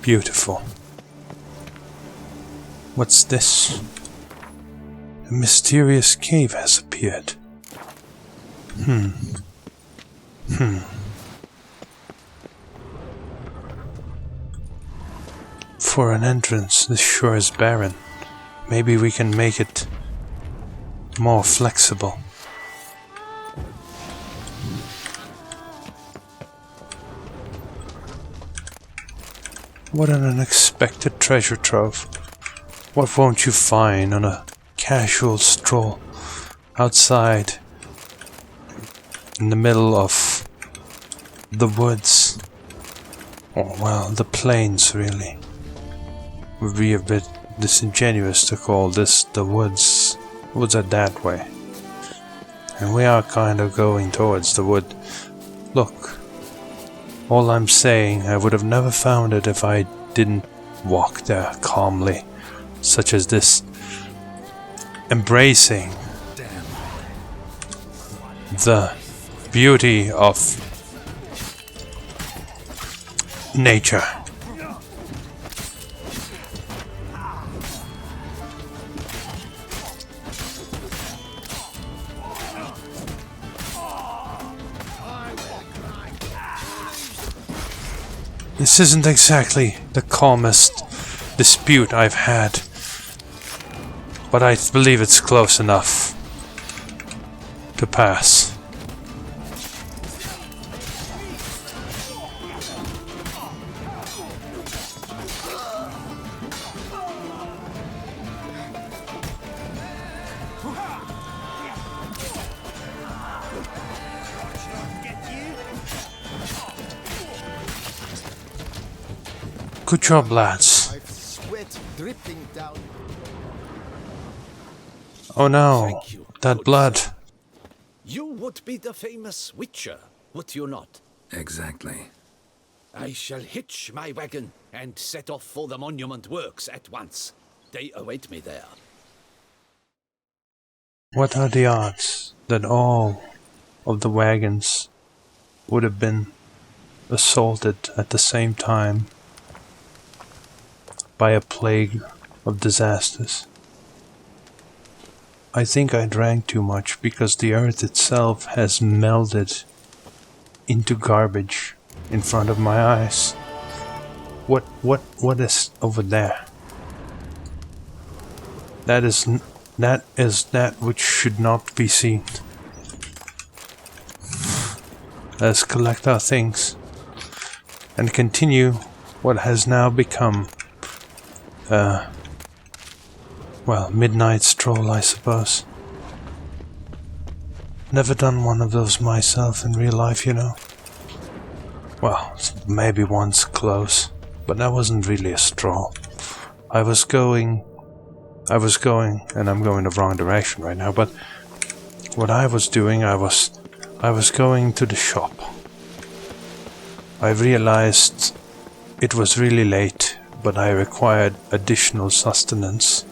Beautiful. What's this? A mysterious cave has appeared. For an entrance, this sure is barren. Maybe we can make it more flexible. What an unexpected treasure trove. What won't you find on a casual stroll outside in the middle of the woods? Or, well, the plains, really. Would be a bit disingenuous to call this the woods. Woods are that way. And we are kind of going towards the wood. Look, all I'm saying, I would have never found it if I didn't walk there calmly, such as this, embracing the beauty of nature. This isn't exactly the calmest dispute I've had, but I believe it's close enough to pass. Good job, lads. I've sweat dripping down. Oh no, that blood. You would be the famous Witcher, would you not? Exactly. I shall hitch my wagon and set off for the monument works at once. They await me there. What are the odds that all of the wagons would have been assaulted at the same time by a plague of disasters? I think I drank too much because the earth itself has melted into garbage in front of my eyes. What is over there? That is that which should not be seen. Let's collect our things and continue what has now become well, midnight stroll, I suppose. Never done one of those myself in real life, you know. Well, maybe once close, but that wasn't really a stroll. I was going, and I'm going the wrong direction right now, but what I was doing, I was going to the shop. I realized it was really late, but I required additional sustenance.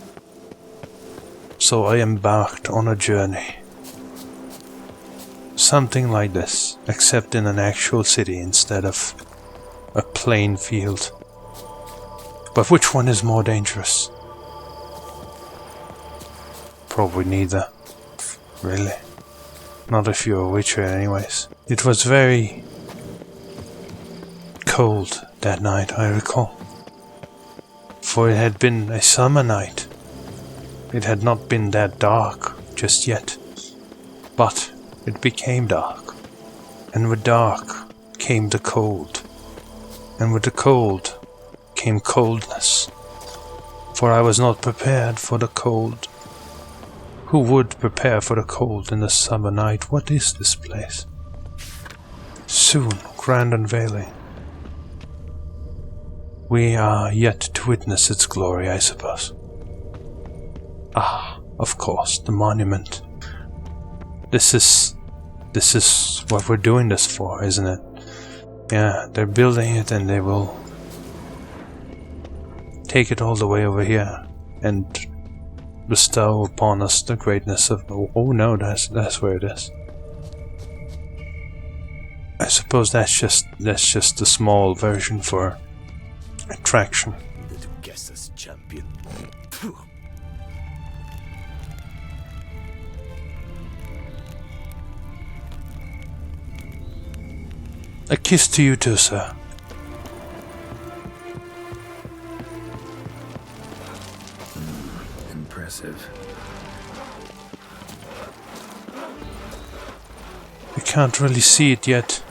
So I embarked on a journey. Something like this, except in an actual city instead of a plain field. But which one is more dangerous? Probably neither. Really. Not if you're a witcher anyways. It was very cold that night, I recall. For it had been a summer night. It had not been that dark just yet. But it became dark. And with dark came the cold. And with the cold came coldness. For I was not prepared for the cold. Who would prepare for the cold in the summer night? What is this place? Soon, grand unveiling. We are yet to witness its glory, I suppose. Ah, of course, the monument. This is what we're doing this for, isn't it? Yeah, they're building it and they will take it all the way over here and bestow upon us the greatness of... Oh no, that's where it is. I suppose that's just a small version for attraction. Little guesses, champion. A kiss to you too, sir. Impressive. I can't really see it yet,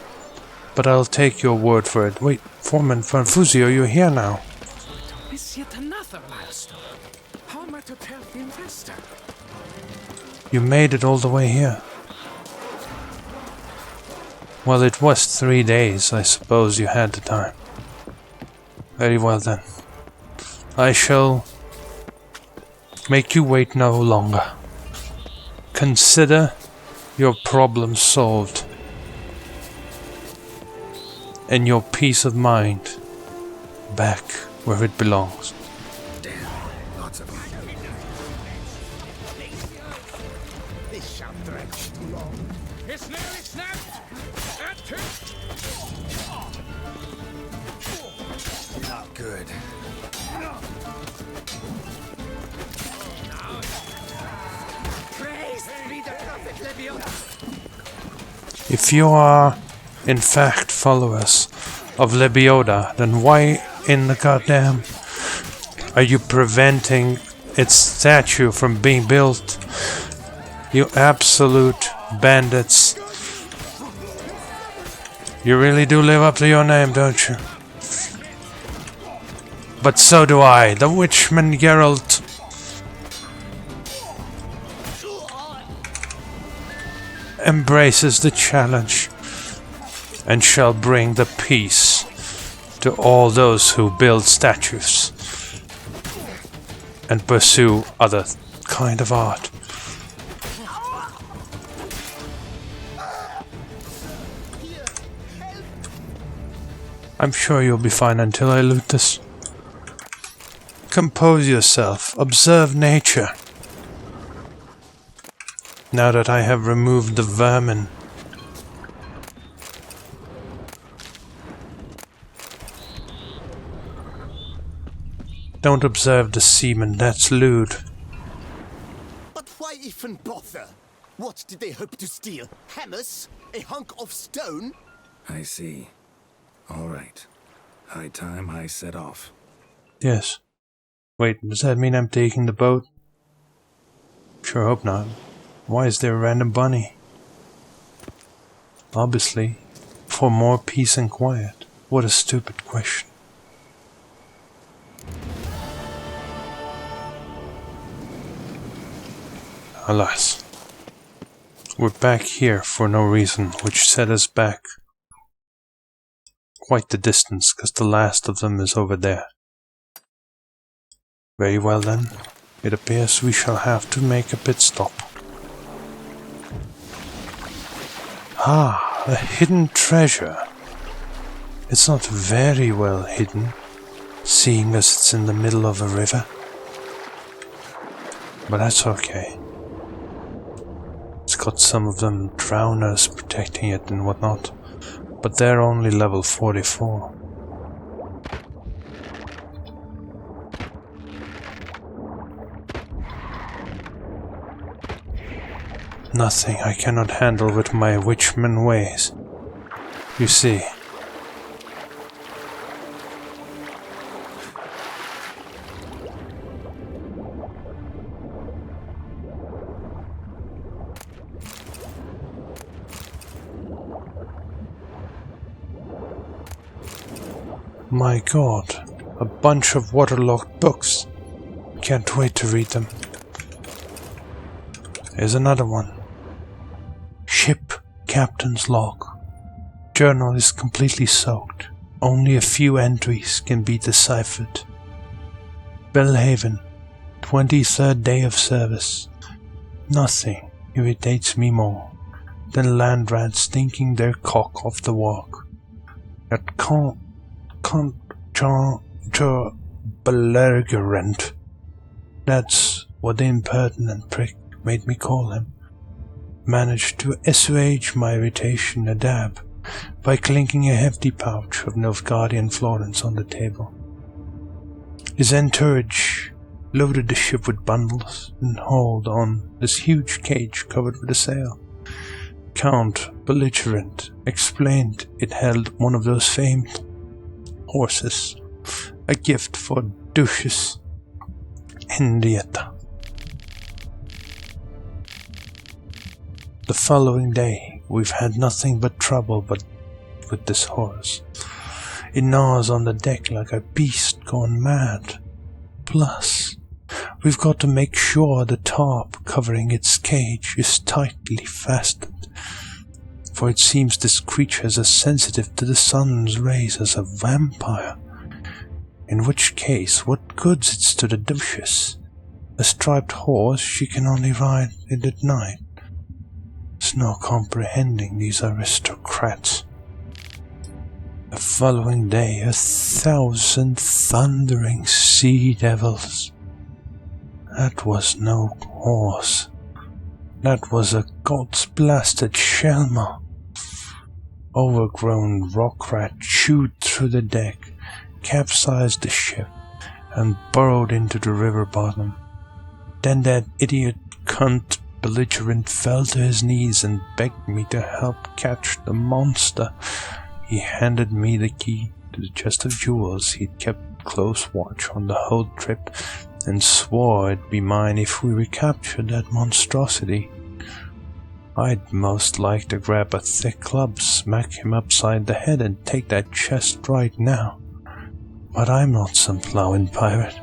but I'll take your word for it. Wait, Foreman Fanfuzio, you're here now. It's yet another milestone. How am I to tell the investor? You made it all the way here. Well, it was 3 days. I suppose you had the time. Very well then. I shall make you wait no longer. Consider your problem solved. And your peace of mind back where it belongs. Damn, lots of them. This shan't stretch too long. It's nearly snapped. At two. Not good. Praise be the prophet Leviota. If you are, in fact, followers of Lebioda, then why in the goddamn are you preventing its statue from being built? You absolute bandits. You really do live up to your name, don't you? But so do I, the Witchman Geralt. Embraces the challenge and shall bring the peace to all those who build statues and pursue other kind of art. I'm sure you'll be fine until I loot this. Compose yourself, observe nature. Now that I have removed the vermin. Don't observe the seamen, that's lewd. But why even bother? What did they hope to steal? Hammers? A hunk of stone? I see. All right. High time I set off. Yes. Wait, does that mean I'm taking the boat? Sure hope not. Why is there a random bunny? Obviously, for more peace and quiet. What a stupid question. Alas. We're back here for no reason, which set us back quite the distance, because the last of them is over there. Very well then, it appears we shall have to make a pit stop. Ah, a hidden treasure. It's not very well hidden, seeing as it's in the middle of a river. But that's okay. It's got some of them drowners protecting it and whatnot, but they're only level 44. Nothing I cannot handle with my witchman ways. You see. My god, a bunch of waterlogged books. Can't wait to read them. Here's another one. Ship Captain's Log. Journal is completely soaked. Only a few entries can be deciphered. Belhaven, 23rd day of service. Nothing irritates me more than land rats thinking their cock off the walk. That belligerent. That's what the impertinent prick made me call him. Managed to assuage my irritation a dab by clinking a hefty pouch of Nilfgaardian florins on the table. His entourage loaded the ship with bundles and hauled on this huge cage covered with a sail. Count, belligerent, explained it held one of those famed horses, a gift for Duchess Henrietta. The following day, we've had nothing but trouble with this horse. It gnaws on the deck like a beast gone mad. Plus, we've got to make sure the tarp covering its cage is tightly fastened, for it seems this creature is as sensitive to the sun's rays as a vampire. In which case, what goods it's to the Duchess? A striped horse, she can only ride it at night. There's no comprehending these aristocrats. The following day, 1,000 thundering sea devils. That was no horse. That was a god's blasted Shelma. Overgrown rock rat chewed through the deck, capsized the ship, and burrowed into the river bottom. Then that idiot cunt belligerent fell to his knees and begged me to help catch the monster. He handed me the key to the chest of jewels he'd kept close watch on the whole trip, and swore it'd be mine if we recaptured that monstrosity. I'd most like to grab a thick club, smack him upside the head, and take that chest right now. But I'm not some plowing pirate.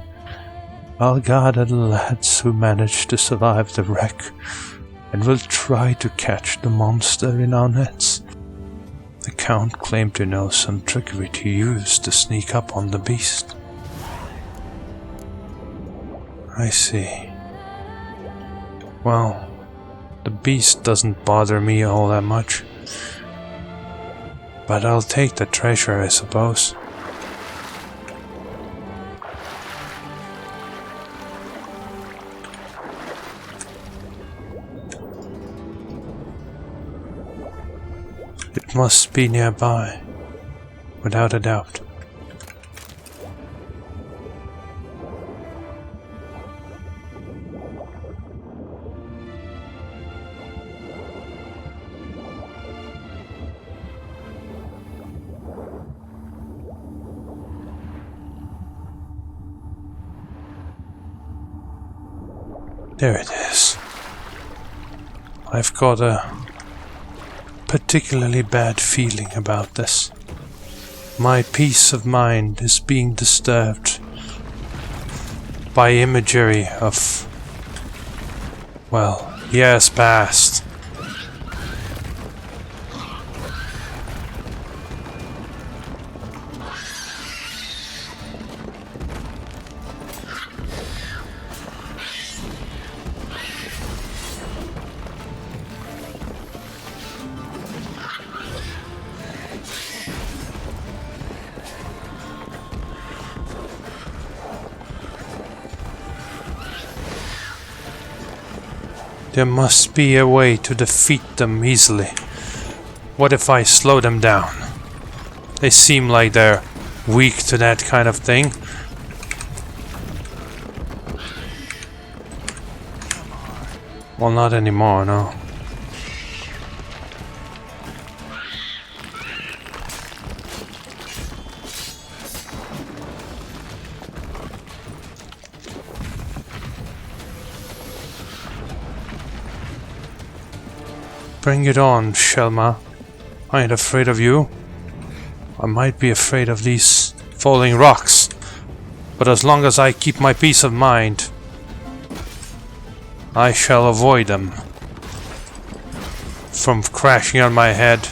I'll guard the lads who managed to survive the wreck, and we'll try to catch the monster in our nets. The Count claimed to know some trickery to use to sneak up on the beast. I see. Well, the beast doesn't bother me all that much. But I'll take the treasure, I suppose. It must be nearby, without a doubt. There it is. I've got a particularly bad feeling about this. My peace of mind is being disturbed by imagery of, well, years past. There must be a way to defeat them easily. What if I slow them down? They seem like they're weak to that kind of thing. Well, not anymore, no. Bring it on, Shelma. I ain't afraid of you. I might be afraid of these falling rocks, but as long as I keep my peace of mind, I shall avoid them from crashing on my head.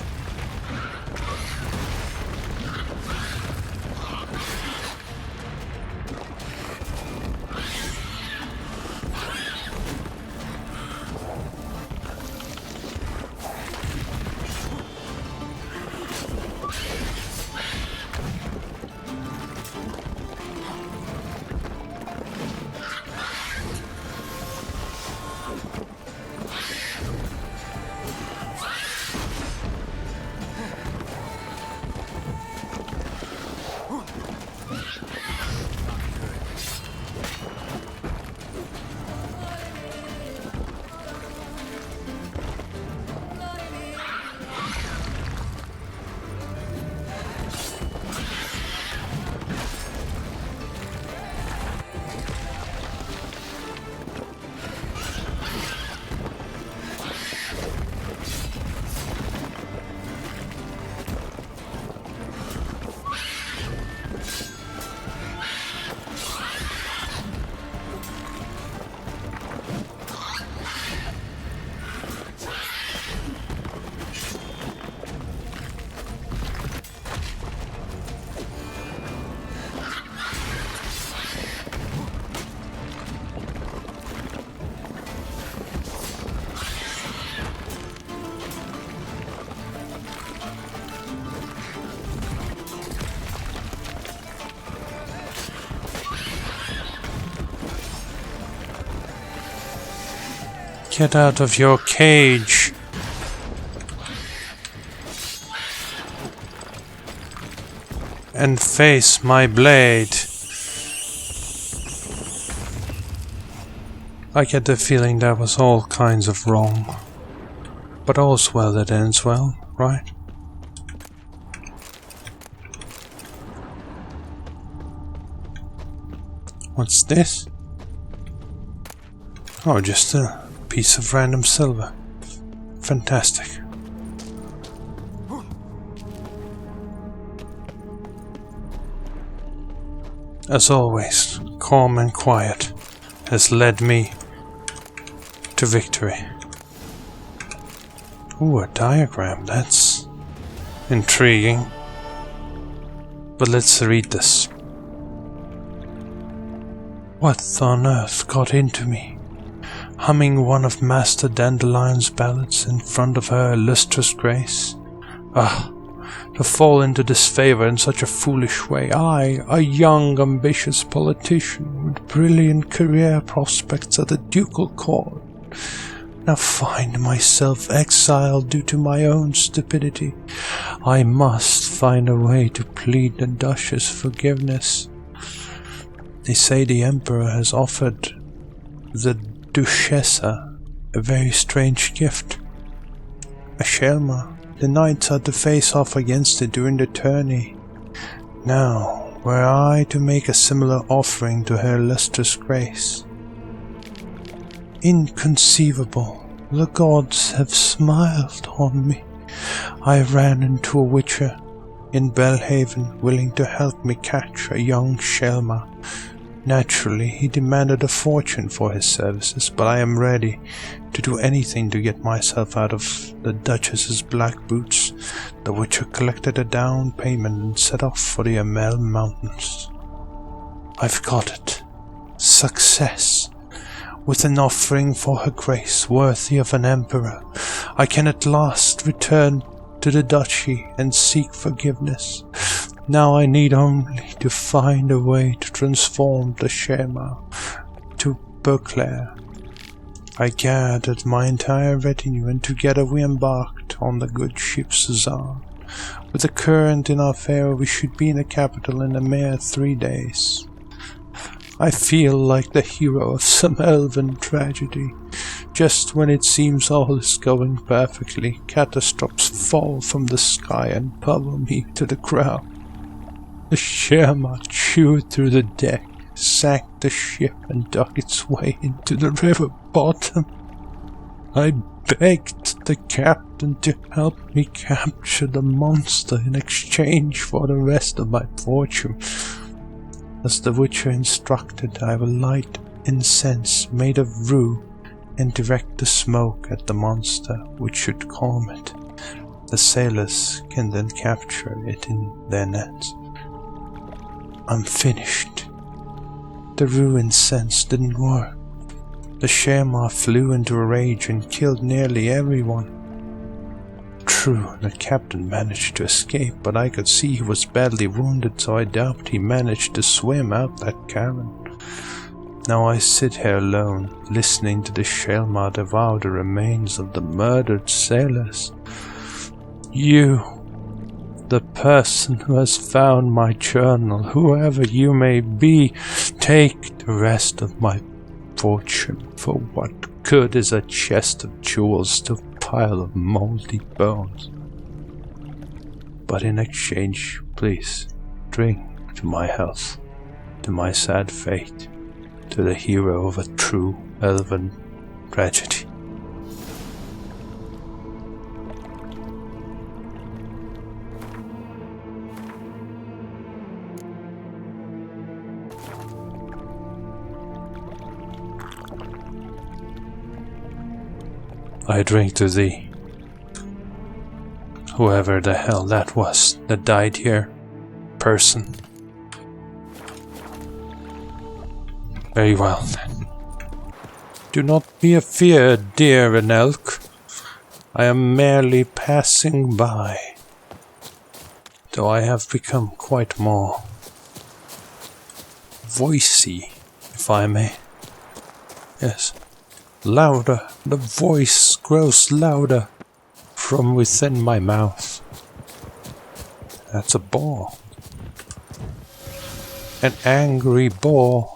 Get out of your cage. And face my blade. I get the feeling that was all kinds of wrong. But all's well that ends well, right? What's this? Oh, just a piece of random silver. Fantastic. As always, calm and quiet has led me to victory. Ooh, a diagram. That's intriguing. But let's read this. What on earth got into me? Humming one of Master Dandelion's ballads in front of her illustrious grace. Ah, to fall into disfavor in such a foolish way. I, a young, ambitious politician with brilliant career prospects at the ducal court, now find myself exiled due to my own stupidity. I must find a way to plead the Duchess' forgiveness. They say the Emperor has offered the Duchessa a very strange gift. A Shelma. The knights had to face off against it during the tourney. Now, were I to make a similar offering to her illustrious grace? Inconceivable. The gods have smiled on me. I ran into a witcher in Belhaven willing to help me catch a young Shelma. Naturally, he demanded a fortune for his services, but I am ready to do anything to get myself out of the Duchess's black boots. The witcher collected a down payment and set off for the Amel Mountains. I've got it. Success. With an offering for her grace worthy of an emperor, I can at last return to the duchy and seek forgiveness. Now I need only to find a way to transform the Shema to Beauclair. I gathered my entire retinue and together we embarked on the good ship Suzanne. With the current in our favor, we should be in the capital in a mere 3 days. I feel like the hero of some elven tragedy. Just when it seems all is going perfectly, catastrophes fall from the sky and pummel me to the ground. The Sherma chewed through the deck, sank the ship and dug its way into the river bottom. I begged the captain to help me capture the monster in exchange for the rest of my fortune. As the witcher instructed, I will light incense made of rue and direct the smoke at the monster, which should calm it. The sailors can then capture it in their nets. I'm finished. The rue incense didn't work. The Sherma flew into a rage and killed nearly everyone. True, the captain managed to escape, but I could see he was badly wounded, so I doubt he managed to swim out that cavern. Now I sit here alone, listening to the Shelma devour the remains of the murdered sailors. You, the person who has found my journal, whoever you may be, take the rest of my fortune. For what good is a chest of jewels to a pile of moldy bones? But in exchange, please, drink to my health, to my sad fate, to the hero of a true elven tragedy. I drink to thee, whoever the hell that was that died here, person. Very well then. Do not be afeard, dear Enelk. I am merely passing by, though I have become quite more voicey, if I may. Yes, Louder. The voice grows louder from within my mouth. That's a boar. An angry boar.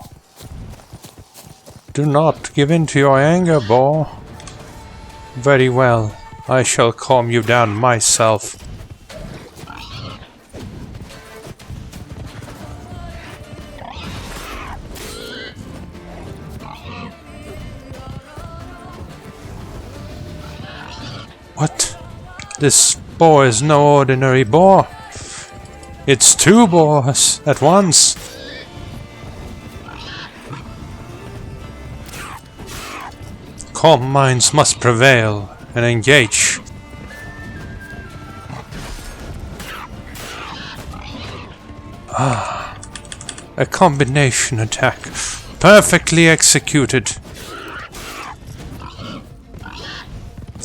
Do not give in to your anger, boar. Very well. I shall calm you down myself. What? This boar is no ordinary boar. It's two boars at once. Calm minds must prevail and engage. Ah, a combination attack, perfectly executed.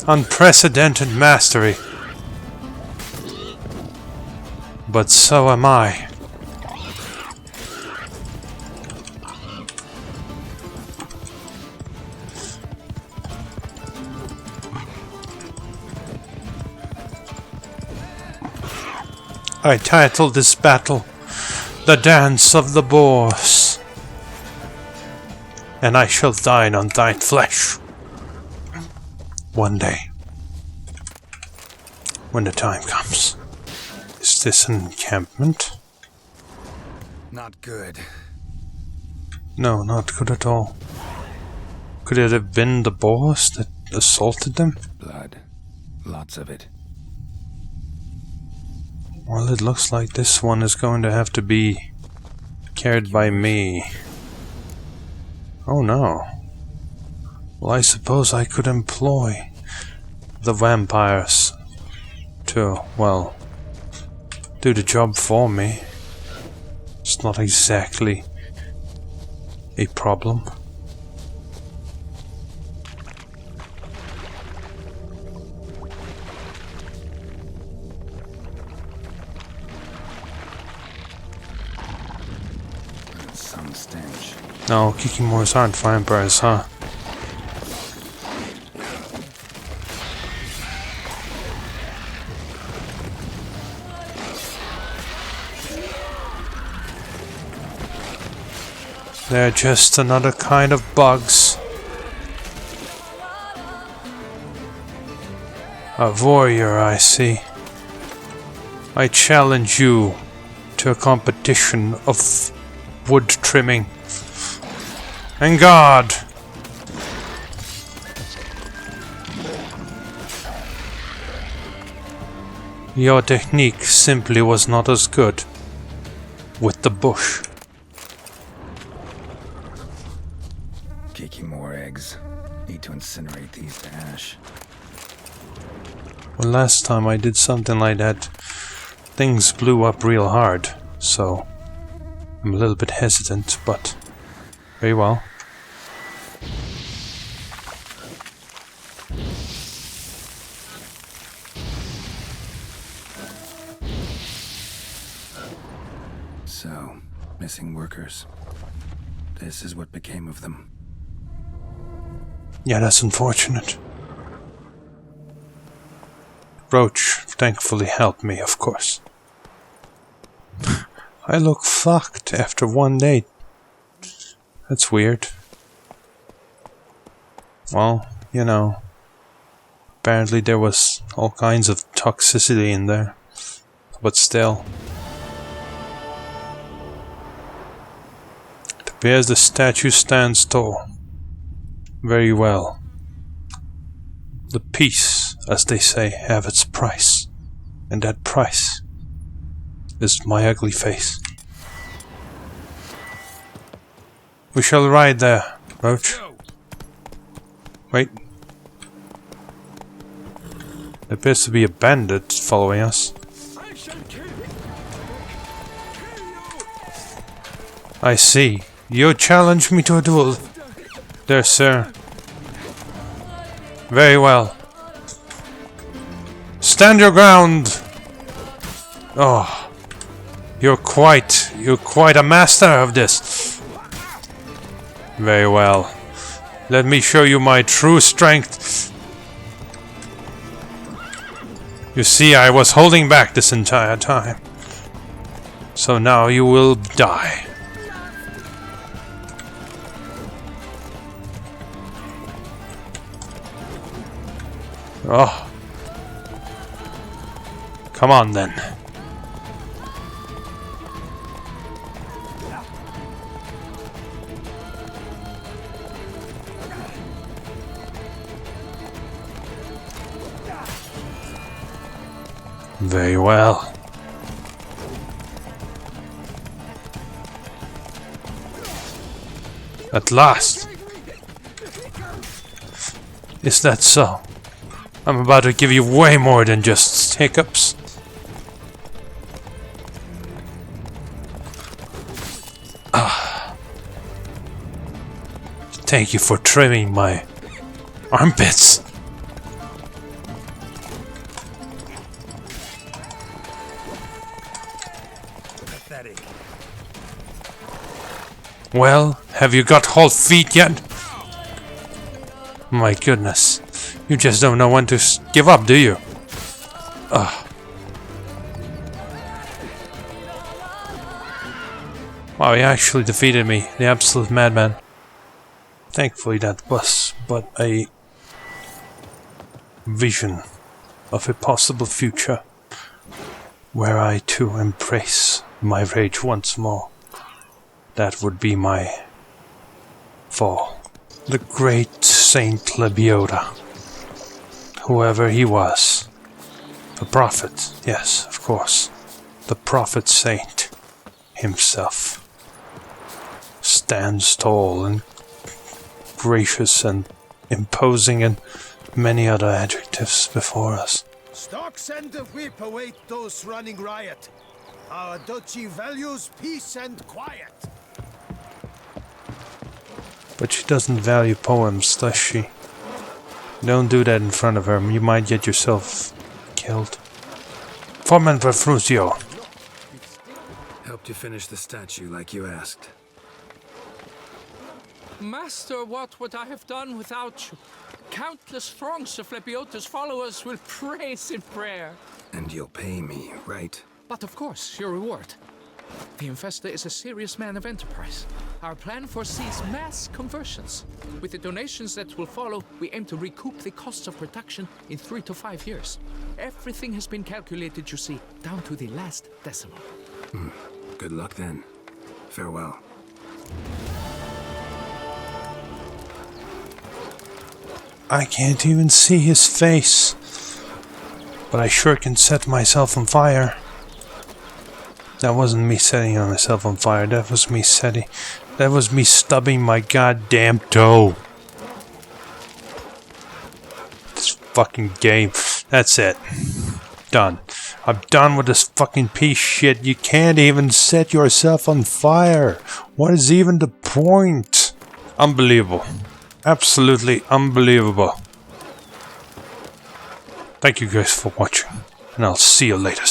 Unprecedented mastery. But so am I. I titled this battle The Dance of the Boars, and I shall dine on thine flesh one day, when the time comes. Is this an encampment? Not good. No, not good at all. Could it have been the boars that assaulted them? Blood. Lots of it. Well, it looks like this one is going to have to be carried by me. Oh no. Well, I suppose I could employ the vampires to, well, do the job for me. It's not exactly a problem. Some stench. No, Kikimores aren't vampires, huh? They're just another kind of bugs. A warrior, I see. I challenge you to a competition of wood trimming. And God! Your technique simply was not as good with the bush. Kiki more eggs. Need to incinerate these to ash. Well, last time I did something like that, things blew up real hard, so I'm a little bit hesitant, but very well. So, missing workers. This is what became of them. Yeah, that's unfortunate. Roach thankfully helped me, of course. I look fucked after one day. That's weird. Well, you know, apparently there was all kinds of toxicity in there. But still. It appears the statue stands tall. Very well. The peace, as they say, have its price. And that price is my ugly face. We shall ride there, Roach. Wait. There appears to be a bandit following us. I shall kill you. I see. You challenge me to a duel. There, sir. Very well. Stand your ground! Oh. You're quite a master of this. Very well. Let me show you my true strength. You see, I was holding back this entire time. So now you will die. Oh. Come on then. Very well. At last. Is that so? I'm about to give you way more than just hiccups. Thank you for trimming my armpits. Pathetic. Well, have you got whole feet yet? My goodness. You just don't know when to give up, do you? Ugh. Wow, he actually defeated me, the absolute madman. Thankfully that was but a vision of a possible future where I too embrace my rage once more. That would be my fall. The great Saint Lebiota, whoever he was, the prophet, yes, of course, the prophet saint himself, stands tall and gracious and imposing and many other adjectives before us. Stocks and the whip await those running riot. Our duchy values peace and quiet. But she doesn't value poems, does she? Don't do that in front of her, you might get yourself killed. Foreman Verfruzio. Helped you finish the statue like you asked. Master, what would I have done without you? Countless throngs of Lebiota's followers will praise in prayer. And you'll pay me, right? But of course, your reward. The investor is a serious man of enterprise. Our plan foresees mass conversions. With the donations that will follow, we aim to recoup the costs of production in 3 to 5 years. Everything has been calculated, you see, down to the last decimal. Good luck then. Farewell. I can't even see his face, but I sure can set myself on fire. That wasn't me setting myself on fire, that was me stubbing my goddamn toe. This fucking game, that's it. Done. I'm done with this fucking piece of shit. You can't even set yourself on fire. What is even the point? Unbelievable. Absolutely unbelievable. Thank you guys for watching, and I'll see you later.